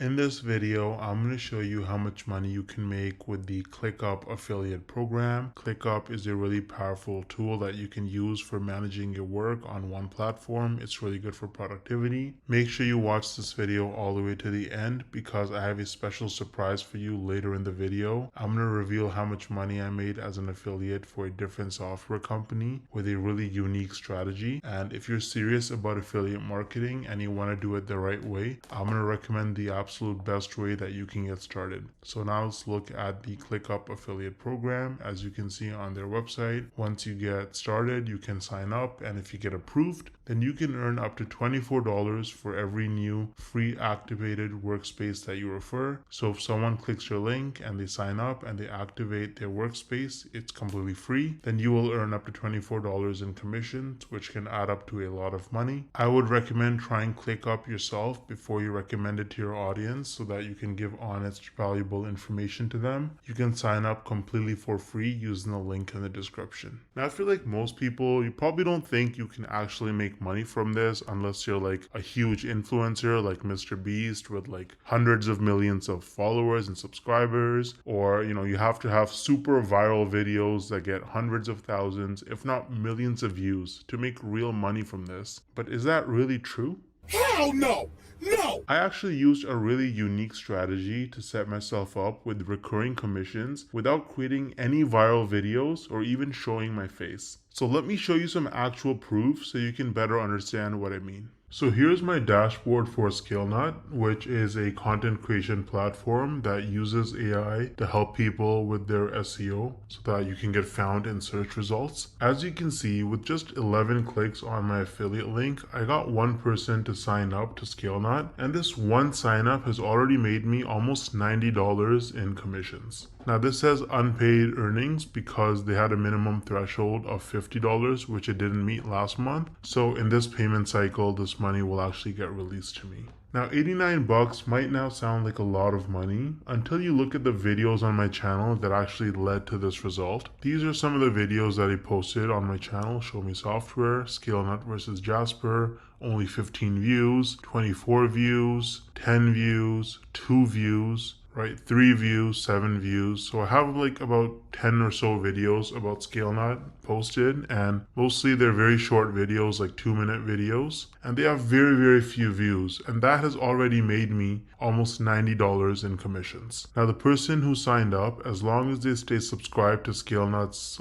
In this video, I'm going to show you how much money you can make with the ClickUp affiliate program. ClickUp is a really powerful tool that you can use for managing your work on one platform. It's really good for productivity. Make sure you watch this video all the way to the end because I have a special surprise for you later in the video. I'm going to reveal how much money I made as an affiliate for a different software company with a really unique strategy. And if you're serious about affiliate marketing and you want to do it the right way, I'm going to recommend the absolute best way that you can get started. So now let's look at the ClickUp affiliate program. As you can see on their website, once you get started, you can sign up, and if you get approved, then you can earn up to $24 for every new free activated workspace that you refer. So if someone clicks your link and they sign up and they activate their workspace, it's completely free. Then you will earn up to $24 in commissions, which can add up to a lot of money. I would recommend trying ClickUp yourself before you recommend it to your audience so that you can give honest, valuable information to them. You can sign up completely for free using the link in the description. Now, I feel like most people, you probably don't think you can actually make money from this unless you're like a huge influencer like Mr. Beast with like hundreds of millions of followers and subscribers, or you have to have super viral videos that get hundreds of thousands, if not millions of views to make real money from this. But is that really true? Hell no! No! I actually used a really unique strategy to set myself up with recurring commissions without creating any viral videos or even showing my face. So let me show you some actual proof so you can better understand what I mean. So here's my dashboard for ScaleNut, which is a content creation platform that uses AI to help people with their SEO so that you can get found in search results. As you can see, with just 11 clicks on my affiliate link, I got one person to sign up to ScaleNut, and this one sign up has already made me almost $90 in commissions. Now this says unpaid earnings because they had a minimum threshold of $50, which it didn't meet last month. So in this payment cycle, this money will actually get released to me. Now 89 bucks might now sound like a lot of money until you look at the videos on my channel that actually led to this result. These are some of the videos that I posted on my channel: Show Me Software, ScaleNut versus Jasper, only 15 views, 24 views, 10 views, 2 views, right? 3 views, 7 views. So I have like about 10 or so videos about ScaleNut posted, and mostly they're very short videos, like 2-minute videos, and they have very, very few views, and that has already made me almost $90 in commissions. Now the person who signed up, as long as they stay subscribed to ScaleNut's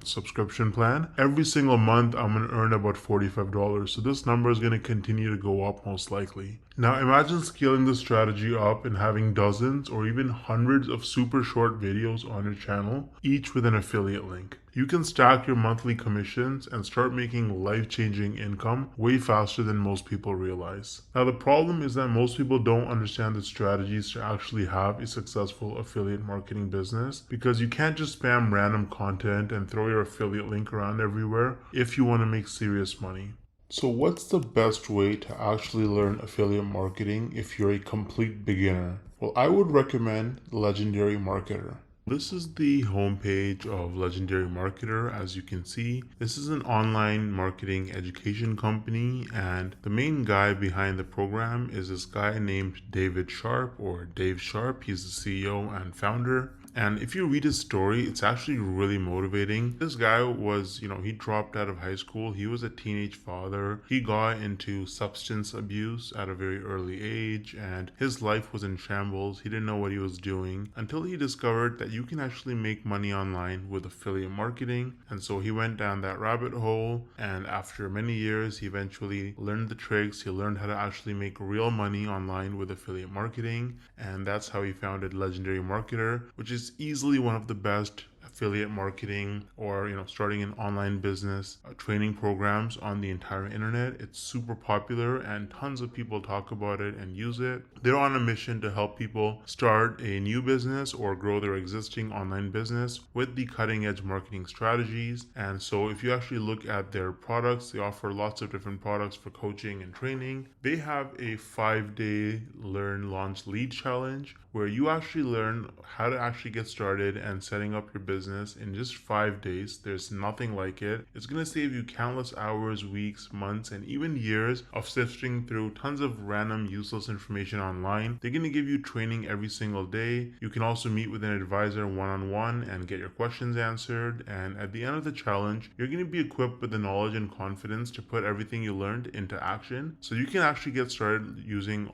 subscription plan, every single month I'm going to earn about $45. So this number is going to continue to go up most likely. Now imagine scaling this strategy up and having dozens or even hundreds of super short videos on your channel, each with an affiliate link. You can stack your monthly commissions and start making life-changing income way faster than most people realize. Now the problem is that most people don't understand the strategies to actually have a successful affiliate marketing business, because you can't just spam random content and throw your affiliate link around everywhere if you want to make serious money. So what's the best way to actually learn affiliate marketing if you're a complete beginner? Well, I would recommend Legendary Marketer. This is the homepage of Legendary Marketer. As you can see, this is an online marketing education company, and the main guy behind the program is this guy named David Sharp, or Dave Sharp. He's the CEO and founder. And if you read his story, it's actually really motivating. This guy was, he dropped out of high school. He was a teenage father. He got into substance abuse at a very early age, and his life was in shambles. He didn't know what he was doing until he discovered that you can actually make money online with affiliate marketing. And so he went down that rabbit hole, and after many years, he eventually learned the tricks. He learned how to actually make real money online with affiliate marketing, and that's how he founded Legendary Marketer, which is easily one of the best affiliate marketing or starting an online business training programs on the entire internet. It's super popular and tons of people talk about it and use it. They're on a mission to help people start a new business or grow their existing online business with the cutting edge marketing strategies. And so if you actually look at their products, they offer lots of different products for coaching and training. They have a 5-day learn, launch, lead challenge where you actually learn how to actually get started and setting up your business business in just 5 days. There's nothing like it. It's going to save you countless hours, weeks, months, and even years of sifting through tons of random useless information online. They're going to give you training every single day. You can also meet with an advisor one-on-one and get your questions answered. And at the end of the challenge, you're going to be equipped with the knowledge and confidence to put everything you learned into action. So you can actually get started using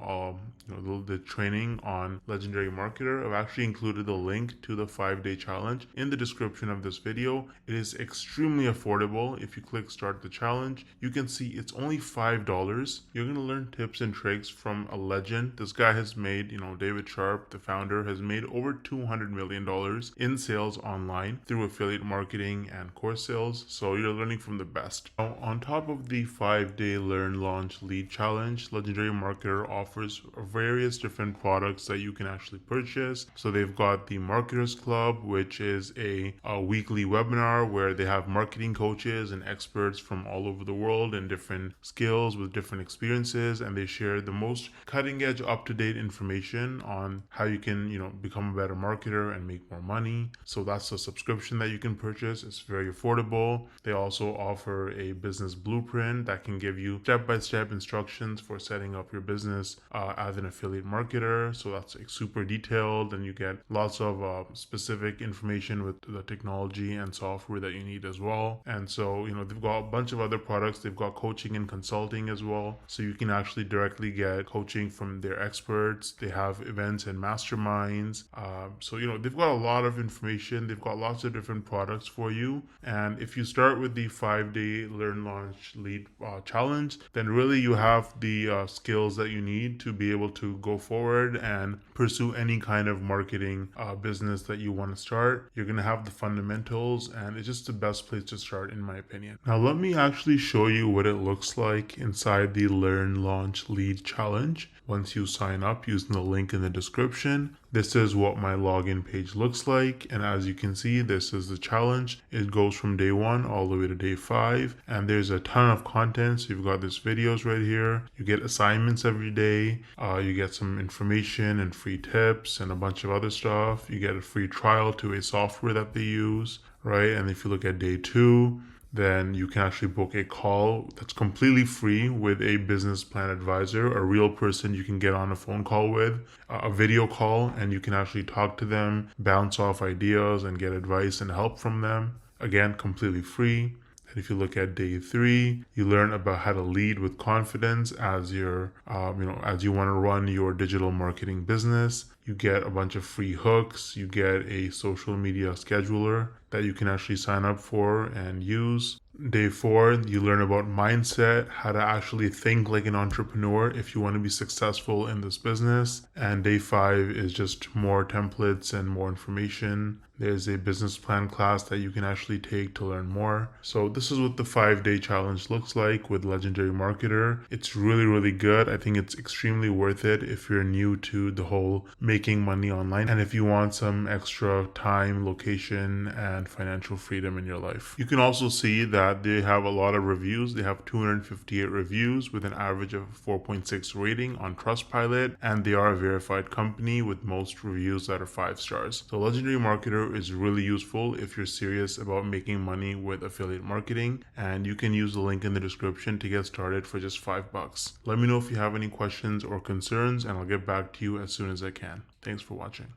the training on Legendary Marketer. I've actually included the link to the 5-day challenge in the description of this video. It is extremely affordable. If you click start the challenge, you can see it's only $5. You're going to learn tips and tricks from a legend. This guy has made, David Sharp, the founder, has made over $200 million in sales online through affiliate marketing and course sales. So you're learning from the best. Now, on top of the 5-day learn, launch, lead challenge, Legendary Marketer offers various different products that you can actually purchase. So they've got the Marketers Club, which is a weekly webinar where they have marketing coaches and experts from all over the world and different skills with different experiences, and they share the most cutting edge, up-to-date information on how you can, become a better marketer and make more money. So that's a subscription that you can purchase. It's very affordable. They also offer a business blueprint that can give you step-by-step instructions for setting up your business as an affiliate marketer. So that's super detailed, and you get lots of specific information with the technology and software that you need as well. And so, they've got a bunch of other products. They've got coaching and consulting as well. So you can actually directly get coaching from their experts. They have events and masterminds. So, they've got a lot of information. They've got lots of different products for you. And if you start with the 5-day learn, launch, lead challenge, then really you have the skills that you need to be able to go forward and pursue any kind of marketing business that you want to start. You're going to have the fundamentals, and it's just the best place to start, in my opinion. Now, let me actually show you what it looks like inside the learn, launch, lead challenge. Once you sign up using the link in the description, this is what my login page looks like. And as you can see, this is the challenge. It goes from day 1 all the way to day 5. And there's a ton of content. So you've got these videos right here. You get assignments every day. You get some information and free tips and a bunch of other stuff. You get a free trial to a software that they use, right? And if you look at day 2, then you can actually book a call that's completely free with a business plan advisor, a real person you can get on a phone call with, a video call, and you can actually talk to them, bounce off ideas, and get advice and help from them. Again, completely free. And if you look at day 3, you learn about how to lead with confidence as as you want to run your digital marketing business. You get a bunch of free hooks. You get a social media scheduler that you can actually sign up for and use. Day 4, you learn about mindset, how to actually think like an entrepreneur if you want to be successful in this business. And day 5 is just more templates and more information. There's a business plan class that you can actually take to learn more. So this is what the 5-day challenge looks like with Legendary Marketer. It's really, really good. I think it's extremely worth it if you're new to the whole making money online, and if you want some extra time, location, and financial freedom in your life. You can also see that they have a lot of reviews. They have 258 reviews with an average of 4.6 rating on Trustpilot, and they are a verified company with most reviews that are 5 stars. So Legendary Marketer is really useful if you're serious about making money with affiliate marketing, and you can use the link in the description to get started for just $5. Let me know if you have any questions or concerns, and I'll get back to you as soon as I can. Thanks for watching.